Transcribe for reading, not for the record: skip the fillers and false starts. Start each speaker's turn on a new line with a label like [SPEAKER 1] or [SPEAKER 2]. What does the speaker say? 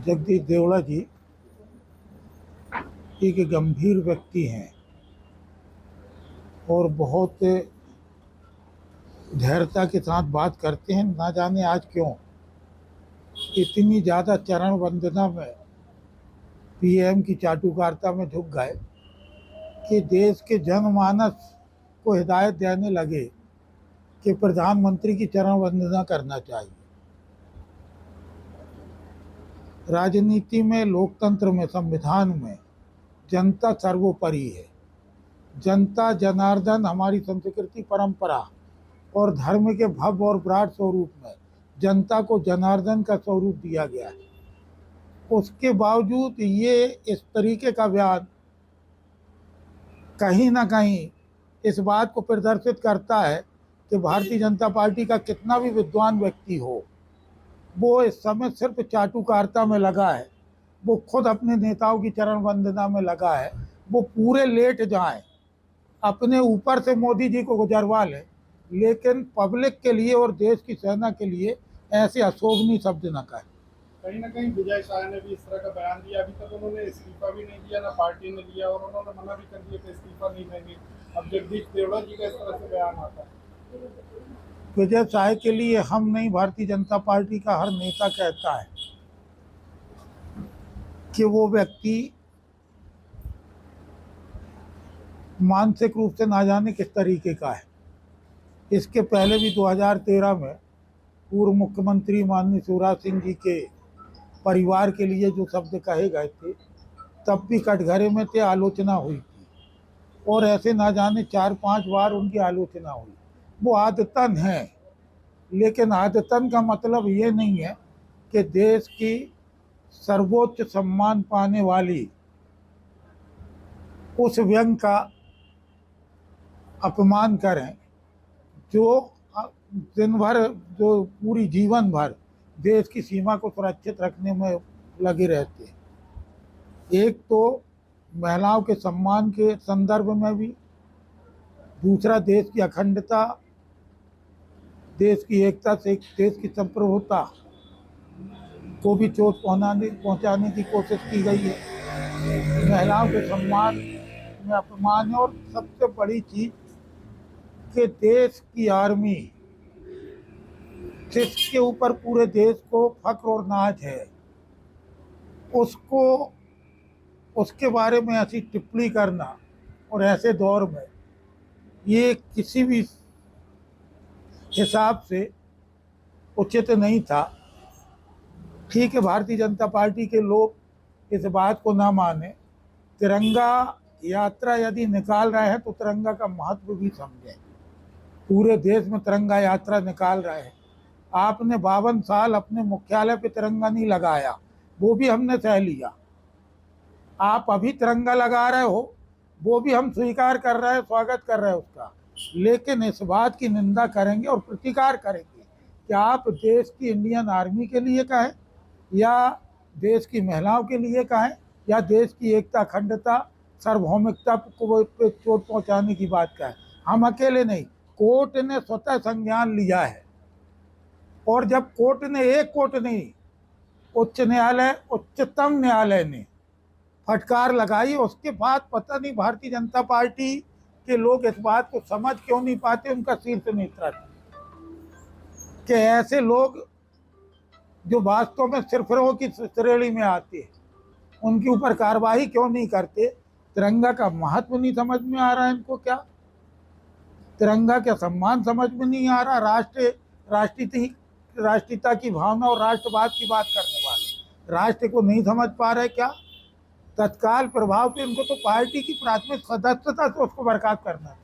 [SPEAKER 1] जगदीश देवड़ा जी एक गंभीर व्यक्ति हैं और बहुत धैर्यता के साथ बात करते हैं। ना जाने आज क्यों इतनी ज़्यादा चरण वंदना में पीएम की चाटुकारिता में झुक गए कि देश के जनमानस को हिदायत देने लगे कि प्रधानमंत्री की चरण वंदना करना चाहिए। राजनीति में, लोकतंत्र में, संविधान में जनता सर्वोपरि है। जनता जनार्दन हमारी संस्कृति, परंपरा और धर्म के भव्य और विराट स्वरूप में जनता को जनार्दन का स्वरूप दिया गया है। उसके बावजूद ये इस तरीके का बयान कहीं ना कहीं इस बात को प्रदर्शित करता है कि भारतीय जनता पार्टी का कितना भी विद्वान व्यक्ति हो, वो इस समय सिर्फ चाटुकारिता में लगा है। वो खुद अपने नेताओं की चरण वंदना में लगा है। वो पूरे लेट जाएं, अपने ऊपर से मोदी जी को गुजरवा लें, लेकिन पब्लिक के लिए और देश की सेना के लिए ऐसे अशोभनीय शब्द न कहें।
[SPEAKER 2] कहीं ना कहीं विजय शाह ने भी इस तरह का बयान दिया। अभी तक उन्होंने इस्तीफा भी नहीं दिया, ना पार्टी ने दिया, और उन्होंने मना भी कर दिया कि इस्तीफा नहीं देंगे। अब जगदीश देवड़ा जी का इस तरह से बयान आता है।
[SPEAKER 1] विजय शाह के लिए हम नहीं, भारतीय जनता पार्टी का हर नेता कहता है कि वो व्यक्ति मानसिक रूप से ना जाने किस तरीके का है। इसके पहले भी 2013 में पूर्व मुख्यमंत्री माननीय शिवराज सिंह जी के परिवार के लिए जो शब्द कहे गए थे, तब भी कटघरे में थे, आलोचना हुई थी और ऐसे ना जाने 4-5 बार उनकी आलोचना हुई। वो आदतन है, लेकिन आदतन का मतलब ये नहीं है कि देश की सर्वोच्च सम्मान पाने वाली उस व्यंग का अपमान करें जो दिन भर, जो पूरी जीवन भर देश की सीमा को सुरक्षित रखने में लगे रहते हैं। एक तो महिलाओं के सम्मान के संदर्भ में भी, दूसरा देश की अखंडता, देश की एकता से देश की संप्रभुता को भी चोट पहुंचाने की कोशिश की गई है। महिलाओं के सम्मान में अपमान है और सबसे बड़ी चीज कि देश की आर्मी, जिसके ऊपर पूरे देश को फक्र और नाज है, उसको, उसके बारे में ऐसी टिप्पणी करना और ऐसे दौर में ये किसी भी हिसाब से उचित नहीं था। ठीक है, भारतीय जनता पार्टी के लोग इस बात को ना माने, तिरंगा यात्रा यदि निकाल रहे हैं तो तिरंगा का महत्व भी समझें। पूरे देश में तिरंगा यात्रा निकाल रहे हैं। आपने 52 साल अपने मुख्यालय पे तिरंगा नहीं लगाया, वो भी हमने सह लिया। आप अभी तिरंगा लगा रहे हो, वो भी हम स्वीकार कर रहे हैं, स्वागत कर रहे हैं उसका। लेकिन इस बात की निंदा करेंगे और प्रतिकार करेंगे कि आप देश की इंडियन आर्मी के लिए कहें या देश की महिलाओं के लिए कहें या देश की एकता, अखंडता, सार्वभौमिकता को चोट पहुंचाने की बात कहें। हम अकेले नहीं, कोर्ट ने स्वतः संज्ञान लिया है। और जब कोर्ट ने, एक कोर्ट नहीं, उच्च न्यायालय, उच्चतम न्यायालय ने फटकार लगाई, उसके बाद पता नहीं भारतीय जनता पार्टी के लोग इस बात को समझ क्यों नहीं पाते। उनका शीर्ष नेतृत्व कि ऐसे लोग जो वास्तव में सिरफिरों की श्रेणी में आते हैं, उनके ऊपर कार्रवाई क्यों नहीं करते। तिरंगा का महत्व नहीं समझ में आ रहा है इनको क्या? तिरंगा का सम्मान समझ में नहीं आ रहा। राष्ट्रीयता की भावना और राष्ट्रवाद की बात करने वाले राष्ट्र को नहीं समझ पा रहे क्या? तत्काल प्रभाव पे इनको तो पार्टी की प्राथमिक सदस्यता से उसको बर्खास्त करना है।